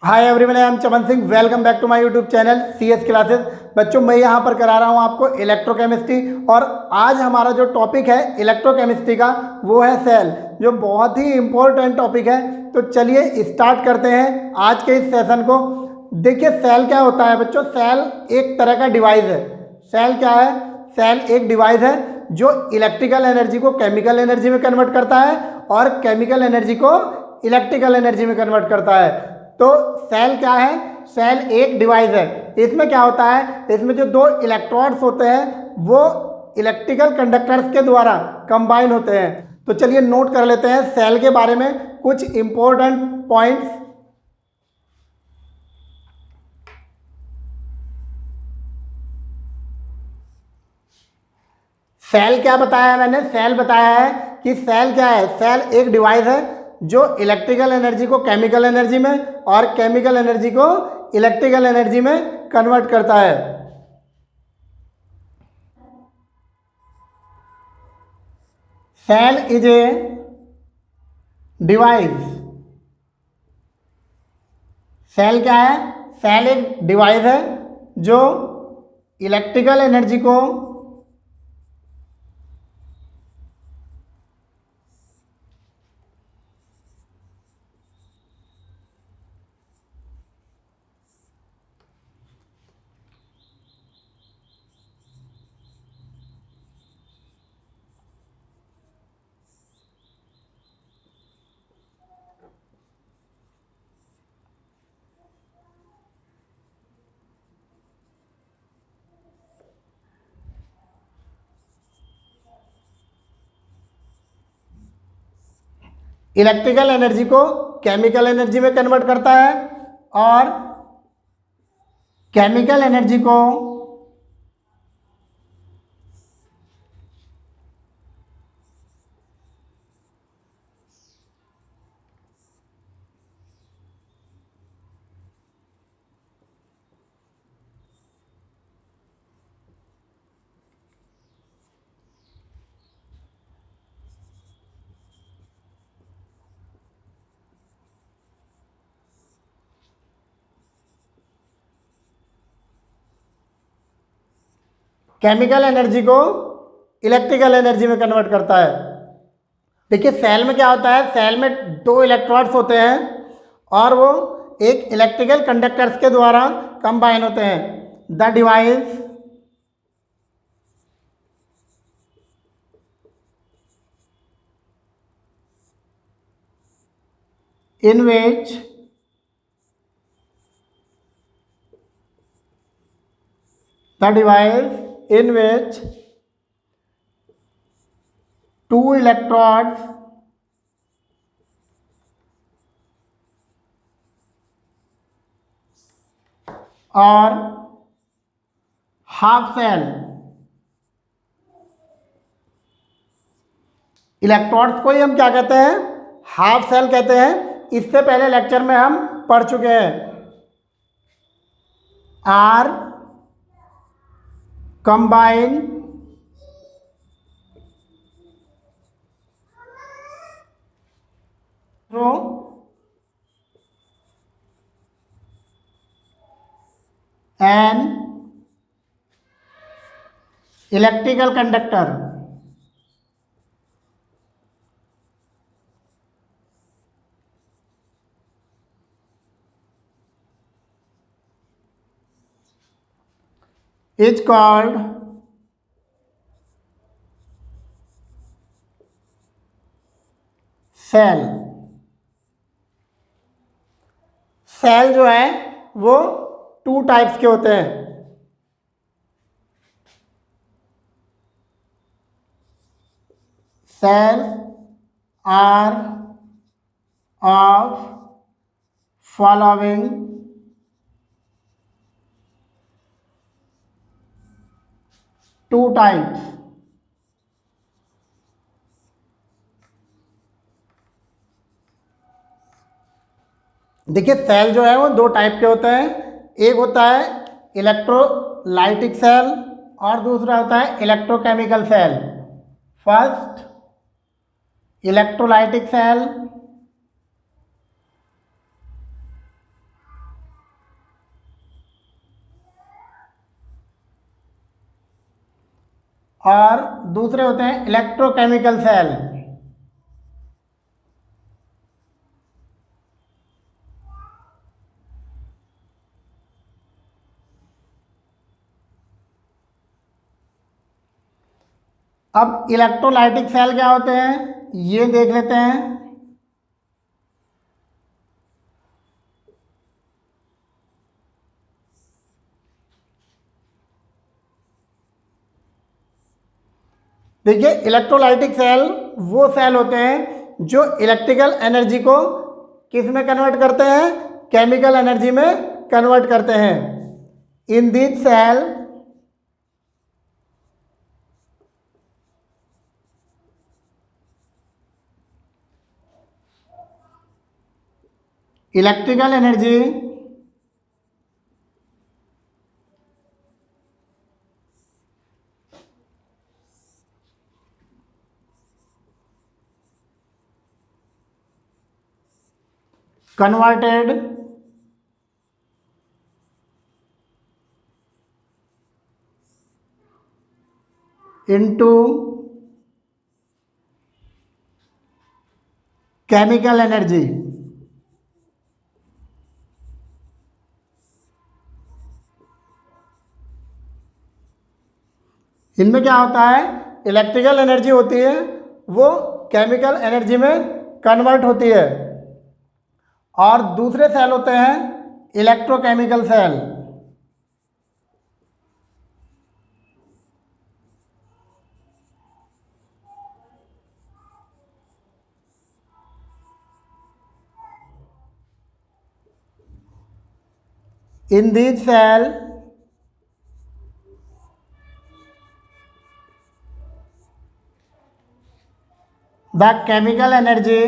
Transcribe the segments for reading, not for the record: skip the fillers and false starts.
Hi everyone, I am Chaman Singh. Welcome back to my YouTube channel CS classes. बच्चों, मैं यहाँ पर करा रहा हूँ आपको इलेक्ट्रोकेमिस्ट्री और आज हमारा जो टॉपिक है इलेक्ट्रोकेमिस्ट्री का वो है सेल, जो बहुत ही इम्पोर्टेंट टॉपिक है। तो चलिए स्टार्ट करते हैं आज के इस सेशन को। देखिए, सेल क्या होता है बच्चों। सेल एक तरह का डिवाइस है। सेल क्या है? सेल एक डिवाइस है जो इलेक्ट्रिकल एनर्जी को केमिकल एनर्जी में कन्वर्ट करता है और केमिकल एनर्जी को इलेक्ट्रिकल एनर्जी में कन्वर्ट करता है। तो सेल क्या है? सेल एक डिवाइस है। इसमें क्या होता है? इसमें जो दो इलेक्ट्रॉन्स होते हैं वो इलेक्ट्रिकल कंडक्टर्स के द्वारा कंबाइन होते हैं। तो चलिए नोट कर लेते हैं सेल के बारे में कुछ इंपॉर्टेंट पॉइंट्स। सेल क्या बताया है मैंने? सेल बताया है कि सेल क्या है? सेल एक डिवाइस है जो इलेक्ट्रिकल एनर्जी को केमिकल एनर्जी में और केमिकल एनर्जी को इलेक्ट्रिकल एनर्जी में कन्वर्ट करता है। Cell is a device. Cell क्या है? सेल एक डिवाइस है जो इलेक्ट्रिकल एनर्जी को इलेक्ट्रिकल एनर्जी को केमिकल एनर्जी में कन्वर्ट करता है और केमिकल एनर्जी को केमिकल एनर्जी को इलेक्ट्रिकल एनर्जी में कन्वर्ट करता है। देखिए, सेल में क्या होता है? सेल में दो इलेक्ट्रॉन्स होते हैं और वो एक इलेक्ट्रिकल कंडक्टर्स के द्वारा कंबाइन होते हैं। The device in which two electrodes are half cell। Electrons को ही हम क्या कहते हैं? हाफ सेल कहते हैं। इससे पहले लेक्चर में हम पढ़ चुके हैं। Are combine through an electrical conductor. Is called cell. Cell जो है वो टू टाइप्स के होते हैं। Cell are of following two types. देखिए, सेल जो है वो दो टाइप के होते हैं। एक होता है इलेक्ट्रोलाइटिक सेल और दूसरा होता है electrochemical cell. First electrolytic cell और दूसरे होते हैं इलेक्ट्रोकेमिकल सेल। अब इलेक्ट्रोलाइटिक सेल क्या होते हैं ये देख लेते हैं। देखिए इलेक्ट्रोलाइटिक सेल वो सेल होते हैं जो इलेक्ट्रिकल एनर्जी को किस में कन्वर्ट करते हैं, केमिकल एनर्जी में कन्वर्ट करते हैं। In this cell electrical energy converted into chemical energy। इनमें क्या होता है, इलेक्ट्रिकल एनर्जी होती है वो केमिकल एनर्जी में कन्वर्ट होती है। और दूसरे सेल होते हैं electrochemical cell. In this cell the chemical energy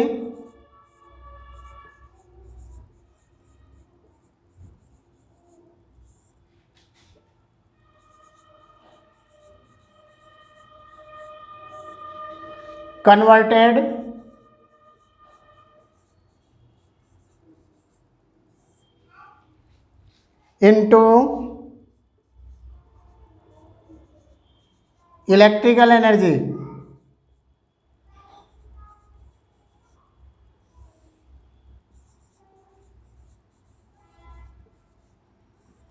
converted into electrical energy.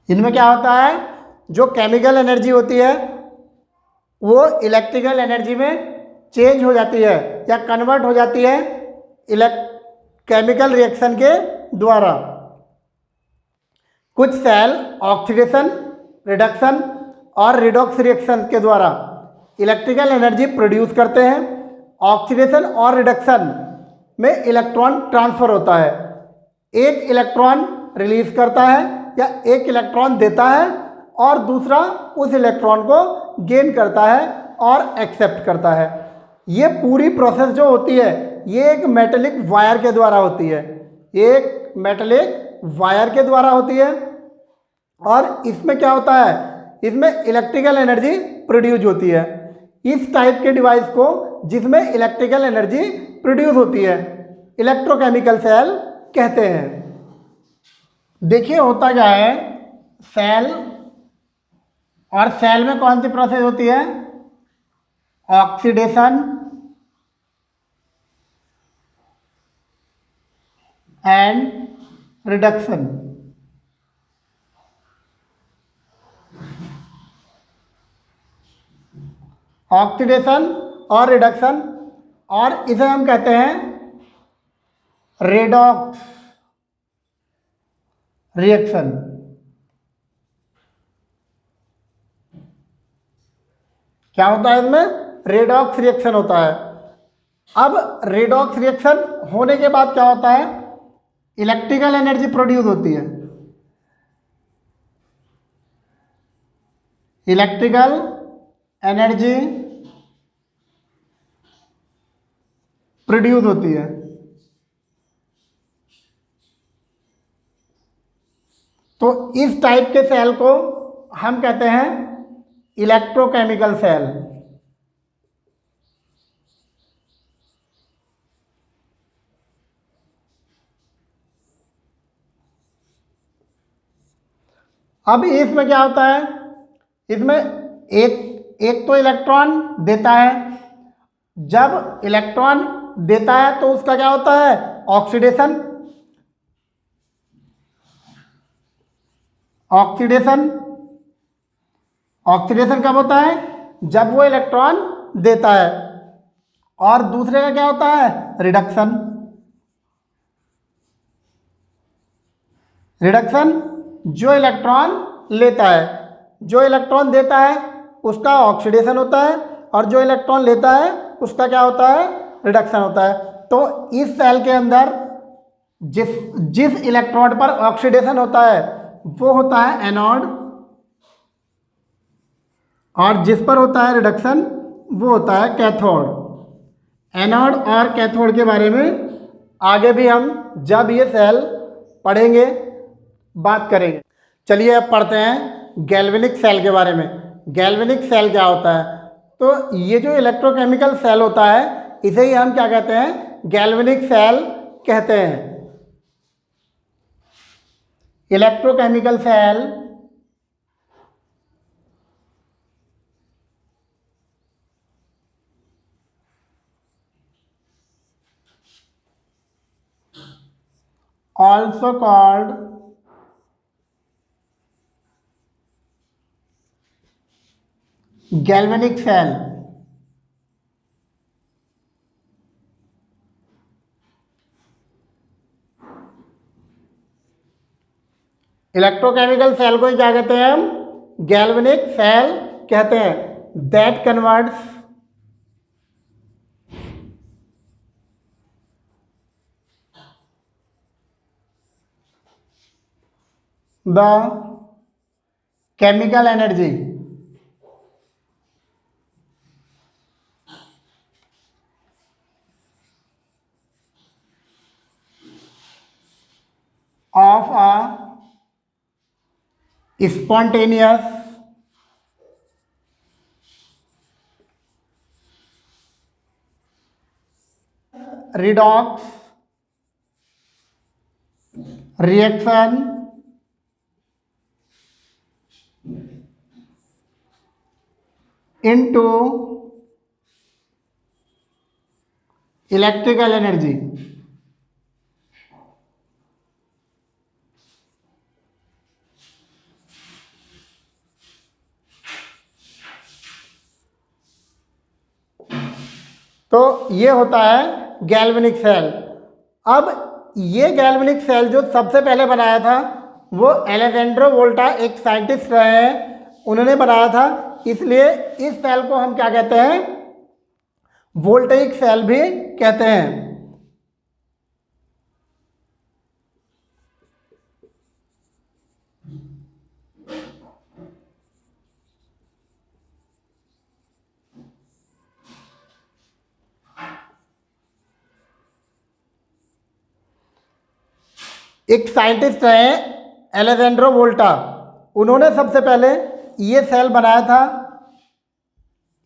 इनमें क्या होता है, जो केमिकल एनर्जी होती है वो इलेक्ट्रिकल एनर्जी में चेंज हो जाती है या कन्वर्ट हो जाती है केमिकल रिएक्शन के द्वारा। कुछ सेल ऑक्सीडेशन, रिडक्शन और रिडॉक्स रिएक्शन के द्वारा इलेक्ट्रिकल एनर्जी प्रोड्यूस करते हैं। ऑक्सीडेशन और रिडक्शन में इलेक्ट्रॉन ट्रांसफर होता है, एक इलेक्ट्रॉन रिलीज करता है या एक इलेक्ट्रॉन देता है और दूसरा उस इलेक्ट्रॉन को गेन करता है और एक्सेप्ट करता है। ये पूरी प्रोसेस जो होती है ये एक मेटेलिक वायर के द्वारा होती है, एक मेटेलिक वायर के द्वारा होती है। और इसमें क्या होता है, इसमें इलेक्ट्रिकल एनर्जी प्रोड्यूस होती है। इस टाइप के डिवाइस को जिसमें इलेक्ट्रिकल एनर्जी प्रोड्यूस होती है इलेक्ट्रोकेमिकल सेल कहते हैं। देखिए होता क्या है, सेल और सेल में कौन सी प्रोसेस होती है, ऑक्सीडेशन एंड रिडक्शन। ऑक्सीडेशन और रिडक्शन, और इसे हम कहते हैं रेडॉक्स रिएक्शन। क्या होता है इसमें, रेडॉक्स रिएक्शन होता है। अब रेडॉक्स रिएक्शन होने के बाद क्या होता है, इलेक्ट्रिकल एनर्जी प्रोड्यूस होती है। इलेक्ट्रिकल एनर्जी प्रोड्यूस होती है। तो इस टाइप के सेल को हम कहते हैं इलेक्ट्रोकेमिकल सेल। अब इसमें क्या होता है, इसमें एक एक तो इलेक्ट्रॉन देता है, जब इलेक्ट्रॉन देता है तो उसका क्या होता है, ऑक्सीडेशन। ऑक्सीडेशन ऑक्सीडेशन कब होता है, जब वो इलेक्ट्रॉन देता है। और दूसरे का क्या होता है, रिडक्शन। रिडक्शन जो इलेक्ट्रॉन लेता है, जो इलेक्ट्रॉन देता है उसका ऑक्सीडेशन होता है, और जो इलेक्ट्रॉन लेता है उसका क्या होता है, रिडक्शन होता है। तो इस सेल के अंदर जिस जिस इलेक्ट्रोड पर ऑक्सीडेशन होता है वो होता है एनोड, और जिस पर होता है रिडक्शन वो होता है कैथोड। एनोड और कैथोड के बारे में आगे भी हम जब ये सेल पढ़ेंगे बात करेंगे। चलिए अब पढ़ते हैं गैल्वेनिक सेल के बारे में। गैल्वेनिक सेल क्या होता है, तो ये जो इलेक्ट्रोकेमिकल सेल होता है इसे ही हम क्या कहते हैं, गैल्वेनिक सेल कहते हैं। Electrochemical cell also called galvanic cell। Electrochemical cell को ही क्या कहते हैं हम, गैल्वेनिक सेल कहते हैं। That converts the chemical energy of a spontaneous redox reaction into electrical energy। तो ये होता है गैल्वेनिक सेल। अब ये गैल्वेनिक सेल जो सबसे पहले बनाया था वो एलेजेंड्रो वोल्टा एक साइंटिस्ट रहे हैं, उन्होंने बनाया था, इसलिए इस सेल को हम क्या कहते हैं, वोल्टेइक सेल भी कहते हैं। एक साइंटिस्ट रहे एलेजेंड्रो वोल्टा, उन्होंने सबसे पहले ये सेल बनाया था,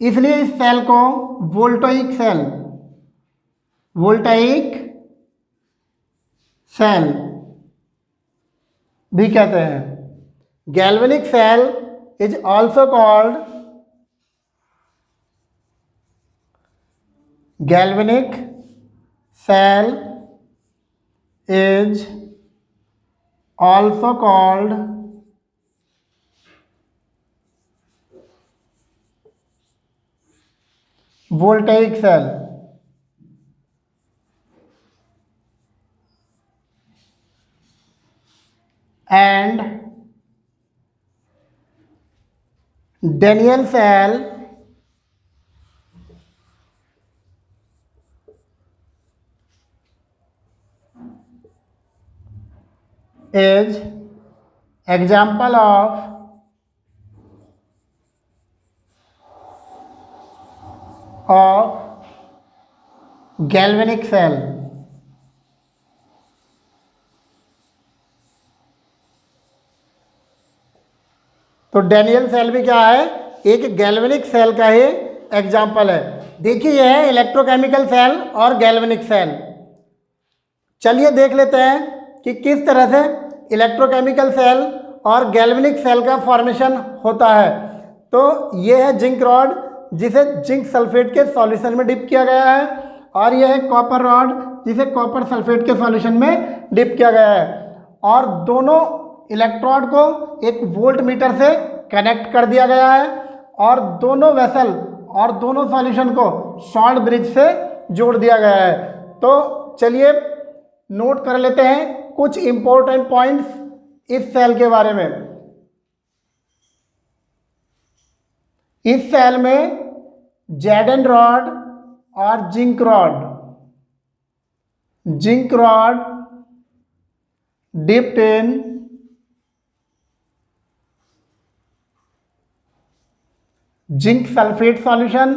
इसलिए इस सेल को वोल्टेइक सेल भी कहते हैं। Galvanic cell is also called galvanic cell is also called voltaic cell। and Daniell cell is example of galvanic cell। तो डेनियल सेल भी क्या है, एक गैल्वेनिक सेल का ही एग्जाम्पल है। देखिए यह है इलेक्ट्रोकेमिकल सेल और गैल्वेनिक सेल। चलिए देख लेते हैं कि किस तरह से इलेक्ट्रोकेमिकल सेल और गैल्वेनिक सेल का फॉर्मेशन होता है। तो ये है जिंक रॉड जिसे जिंक सल्फेट के सॉल्यूशन में डिप किया गया है, और यह है कॉपर रॉड जिसे कॉपर सल्फेट के सॉल्यूशन में डिप किया गया है। और दोनों इलेक्ट्रोड को एक वोल्ट मीटर से कनेक्ट कर दिया गया है, और दोनों वेसल और दोनों सॉल्यूशन को सॉल्ट ब्रिज से जोड़ दिया गया है। तो चलिए नोट कर लेते हैं कुछ इंपॉर्टेंट पॉइंट्स इस सेल के बारे में। इस सेल में जैडन रॉड और zinc rod dipped in zinc sulphate solution,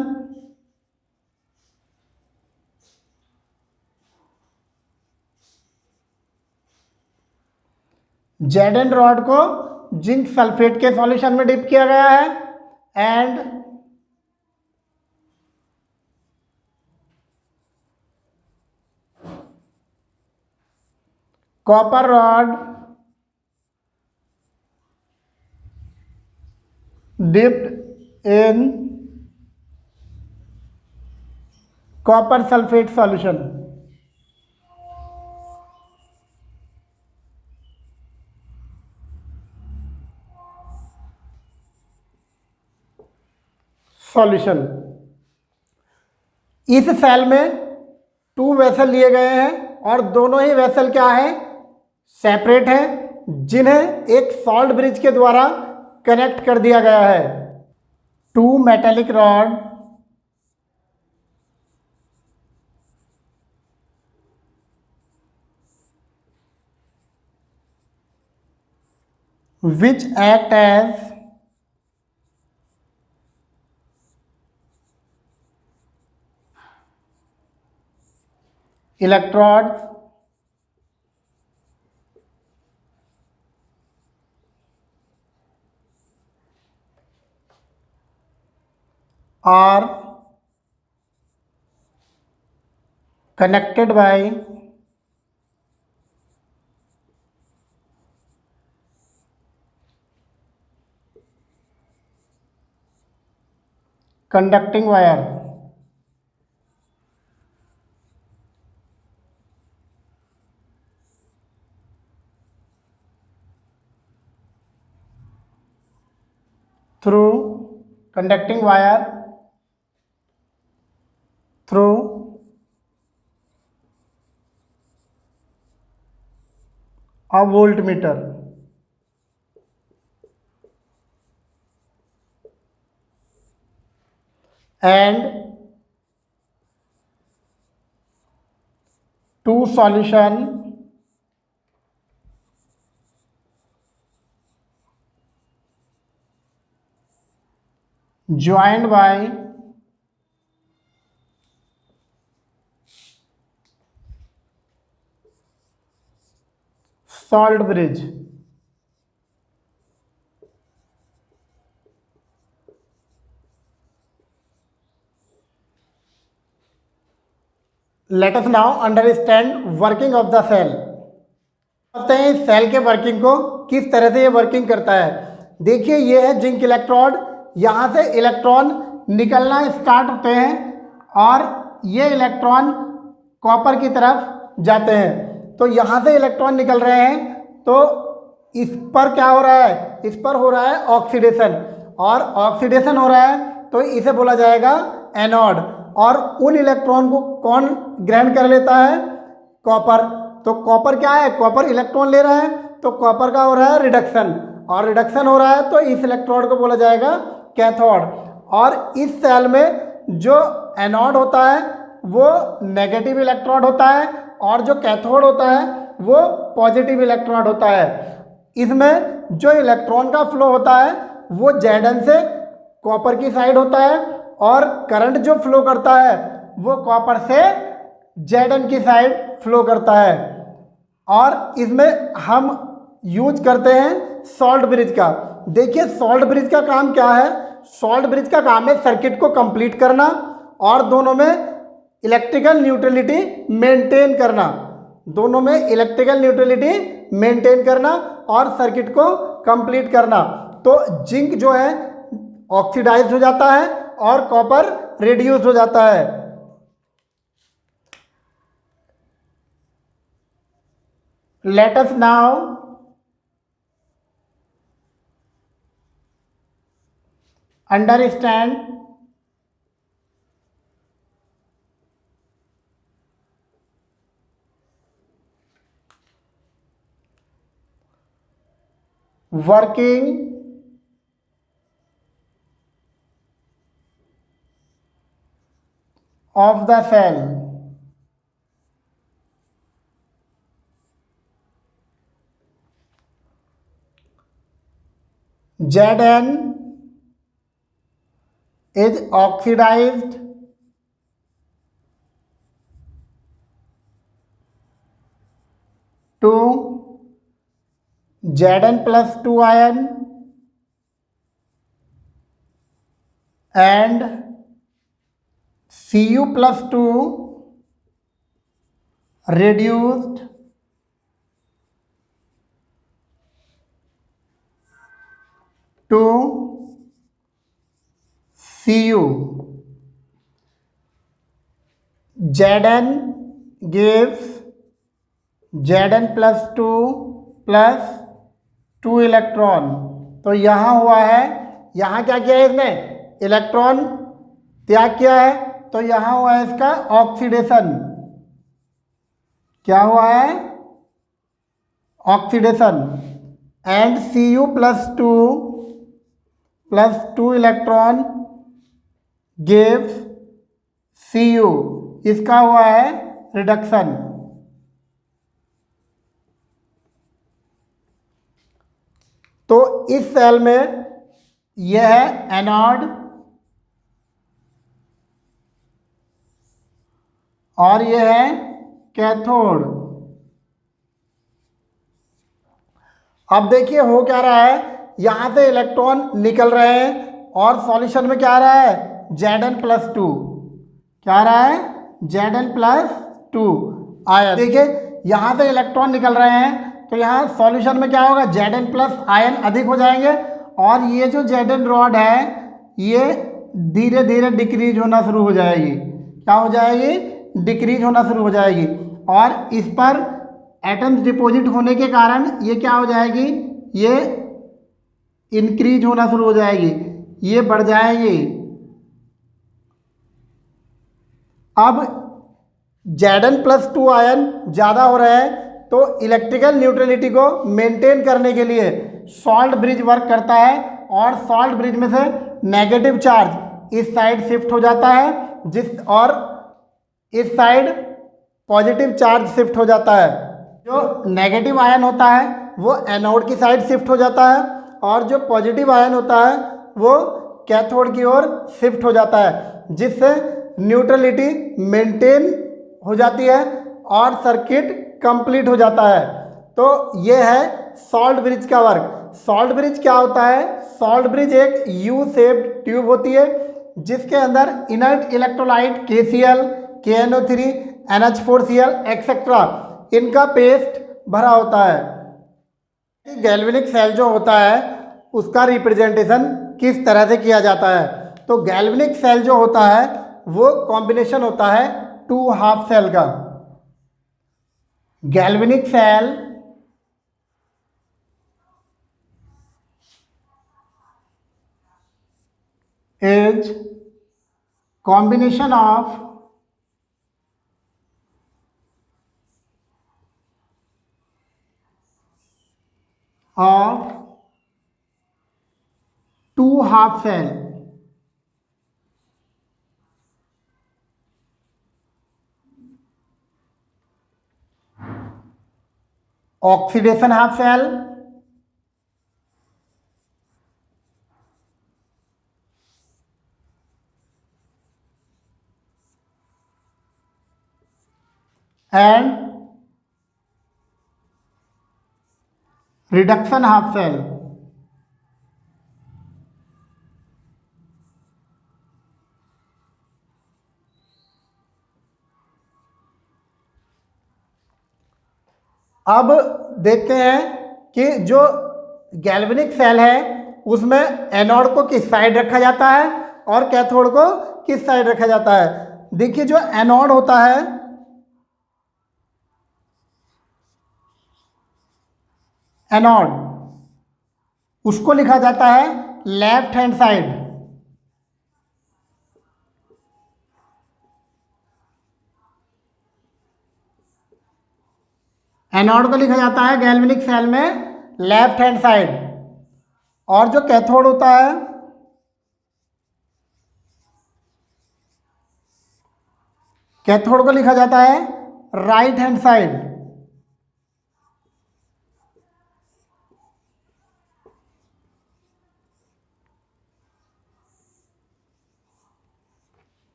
Jadon rod को जिंक सल्फेट के सॉल्यूशन में डिप किया गया है, and copper rod dipped in copper sulfate solution। इस सेल में 2 वेसल लिए गए हैं, और दोनों ही वेसल क्या है, सेपरेट है, जिन्हें एक सॉल्ट ब्रिज के द्वारा कनेक्ट कर दिया गया है। 2 metallic rod which act as electrodes are connected by conducting wire। through conducting wire through a voltmeter। and 2 solution joined by salt bridge। Let us now understand working of the cell. समझते हैं इस cell के working को, किस तरह से ये working करता है। देखिए ये है जिंक इलेक्ट्रोड, यहाँ से इलेक्ट्रॉन निकलना स्टार्ट होते हैं और ये इलेक्ट्रॉन कॉपर की तरफ जाते हैं। तो यहाँ से इलेक्ट्रॉन निकल रहे हैं, तो इस पर क्या हो रहा है, इस पर हो रहा है ऑक्सीडेशन, और ऑक्सीडेशन हो रहा है तो इसे बोला जाएगा एनोड। और उन इलेक्ट्रॉन को कौन ग्रहण कर लेता है, कॉपर। तो कॉपर क्या है, कॉपर इलेक्ट्रॉन ले रहा है, तो कॉपर का हो रहा है रिडक्शन, और रिडक्शन हो रहा है तो इस इलेक्ट्रोड को बोला जाएगा कैथोड। और इस सेल में जो एनोड होता है वो नेगेटिव इलेक्ट्रोड होता है, और जो कैथोड होता है वो पॉजिटिव इलेक्ट्रोड होता है। इसमें जो इलेक्ट्रॉन का फ्लो होता है वो Zn से कॉपर की साइड होता है, और करंट जो फ्लो करता है वो कॉपर से Zn की साइड फ्लो करता है। और इसमें हम यूज करते हैं सॉल्ट ब्रिज का। देखिए सॉल्ट ब्रिज का काम क्या है, सॉल्ट ब्रिज का काम है सर्किट को कंप्लीट करना और दोनों में इलेक्ट्रिकल न्यूट्रलिटी मेंटेन करना, दोनों में इलेक्ट्रिकल न्यूट्रलिटी मेंटेन करना और सर्किट को कंप्लीट करना। तो जिंक जो है ऑक्सीडाइज हो जाता है और कॉपर रिड्यूस हो जाता है। Late us now understand working of the cell. Zn is oxidized to Zn+2 ion and Cu+2 reduced to Cu. Zn gives Zn+2 plus 2 electron. तो यहाँ हुआ है, यहाँ क्या किया है इसने, इलेक्ट्रॉन त्याग किया है, तो यहाँ हुआ है इसका ऑक्सीडेशन। क्या हुआ है, oxidation. And Cu+2 plus 2 electron gives Cu, इसका हुआ है रिडक्शन। तो इस सेल में यह है एनोड और यह है कैथोड। अब देखिए हो क्या रहा है, यहां से इलेक्ट्रॉन निकल रहे हैं और सॉल्यूशन में क्या आ रहा है, Zn+2। क्या आ रहा है, Zn+2 आयन। देखिए यहां से इलेक्ट्रॉन निकल रहे हैं तो यहाँ सॉल्यूशन में क्या होगा, Zn+ आयन अधिक हो जाएंगे और ये जो Zn रॉड है ये धीरे धीरे डिक्रीज होना शुरू हो जाएगी। क्या हो जाएगी, डिक्रीज होना शुरू हो जाएगी और इस पर एटम्स डिपॉजिट होने के कारण ये क्या हो जाएगी, ये इंक्रीज होना शुरू हो जाएगी, ये बढ़ जाएगी। अब Zn+2 आयन ज़्यादा हो रहे हैं तो इलेक्ट्रिकल न्यूट्रलिटी को मेंटेन करने के लिए सॉल्ट ब्रिज वर्क करता है और सॉल्ट ब्रिज में से नेगेटिव चार्ज इस साइड शिफ्ट हो जाता है और इस साइड पॉजिटिव चार्ज शिफ्ट हो जाता है। जो नेगेटिव आयन होता है वो एनोड की साइड शिफ्ट हो जाता है और जो पॉजिटिव आयन होता है वो कैथोड की ओर शिफ्ट हो जाता है, जिससे न्यूट्रलिटी मेंटेन हो जाती है और सर्किट कंप्लीट हो जाता है। तो ये है सॉल्ट ब्रिज का वर्क। सॉल्ट ब्रिज क्या होता है, सॉल्ट ब्रिज एक यू शेप्ड ट्यूब होती है जिसके अंदर inert electrolyte KCl, KNO3, NH4Cl etcetera इनका पेस्ट भरा होता है। गैल्वेनिक सेल जो होता है उसका रिप्रेजेंटेशन किस तरह से किया जाता है, तो गैल्वेनिक सेल जो होता है वो कॉम्बिनेशन होता है 2 हाफ सेल का। Galvanic cell is combination of two half cell. Oxidation half cell and reduction half cell. अब देखते हैं कि जो गैल्वेनिक सेल है उसमें एनोड को किस साइड रखा जाता है और कैथोड को किस साइड रखा जाता है। देखिए जो एनोड होता है, एनोड उसको लिखा जाता है लेफ्ट हैंड साइड, एनोड को लिखा जाता है गैल्वेनिक सेल में लेफ्ट हैंड साइड। और जो कैथोड होता है, कैथोड को लिखा जाता है राइट हैंड साइड।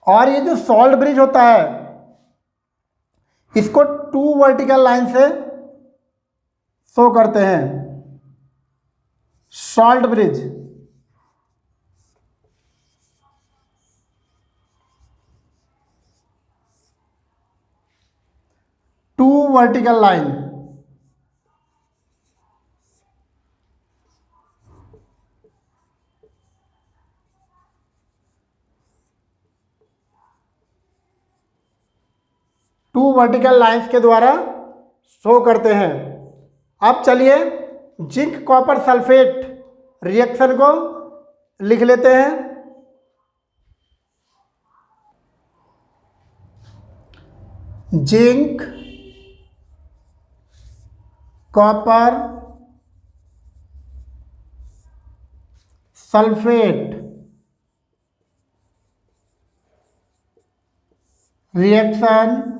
और ये जो सॉल्ट ब्रिज होता है, इसको 2 वर्टिकल लाइन से शो करते हैं, salt bridge. Two vertical line, two vertical lines के द्वारा शो करते हैं। अब चलिए जिंक कॉपर सल्फेट रिएक्शन को लिख लेते हैं। Zinc copper sulphate reaction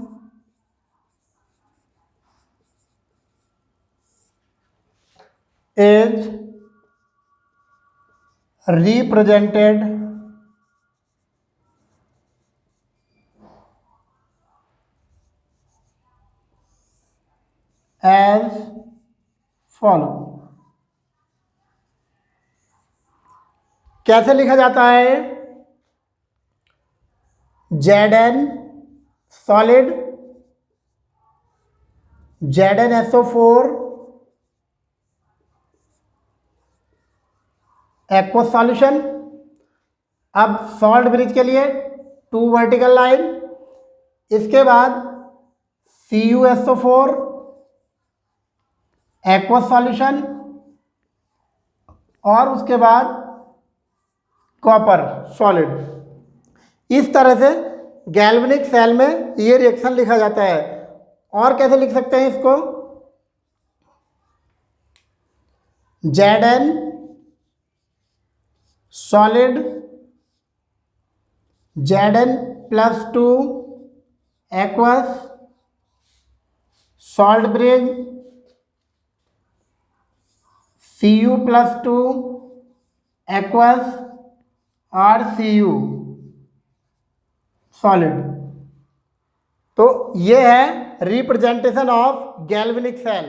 is represented as follow। कैसे लिखा जाता है? Zn solid, ZnSO4 aqueous solution. अब सॉल्ट ब्रिज के लिए 2 वर्टिकल लाइन, इसके बाद CuSO4 एक्वस सॉल्यूशन और उसके बाद कॉपर सॉलिड। इस तरह से गैल्वेनिक सेल में ये रिएक्शन लिखा जाता है। और कैसे लिख सकते हैं इसको? Zn solid, Zn+2 aqueous, salt bridge, Cu+2 aqueous और Cu सॉलिड। तो ये है रिप्रेजेंटेशन ऑफ गैल्वेनिक सेल।